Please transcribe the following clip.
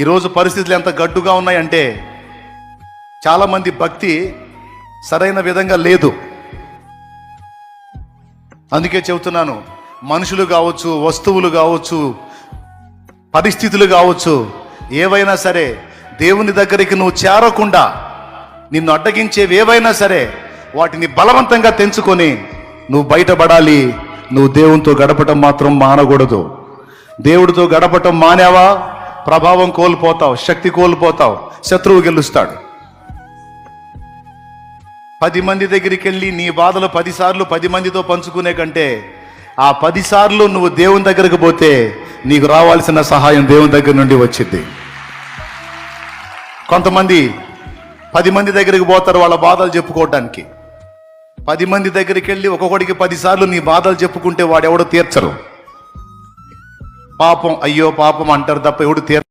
ఈరోజు పరిస్థితులు ఎంత గడ్డుగా ఉన్నాయంటే చాలామంది భక్తి సరైన విధంగా లేదు. అందుకే చెబుతున్నాను, మనుషులు కావచ్చు, వస్తువులు కావచ్చు, పరిస్థితులు కావచ్చు, ఏవైనా సరే దేవుని దగ్గరికి నువ్వు చేరకుండా నిన్ను అడ్డగించేవి ఏవైనా సరే వాటిని బలవంతంగా తెంచుకొని నువ్వు బయటపడాలి. నువ్వు దేవునితో గడపటం మాత్రం మానకూడదు. దేవుడితో గడపటం మానేవా, ప్రభావం కోల్పోతావు, శక్తి కోల్పోతావు, శత్రువు గెలుస్తాడు. 10 మంది దగ్గరికి వెళ్ళి నీ బాధలు 10 సార్లు 10 మందితో పంచుకునే కంటే ఆ 10 సార్లు నువ్వు దేవుని దగ్గరకు పోతే నీకు రావాల్సిన సహాయం దేవుని దగ్గర నుండి వచ్చింది. కొంతమంది 10 మంది దగ్గరికి పోతారు వాళ్ళ బాధలు చెప్పుకోవడానికి. 10 మంది దగ్గరికి వెళ్ళి ఒక్కొక్కడికి 10 సార్లు నీ బాధలు చెప్పుకుంటే వాడు ఎవడో తీర్చరు. పాపం, అయ్యో పాపం అంటారు తప్ప ఎవడు తీర్చరు.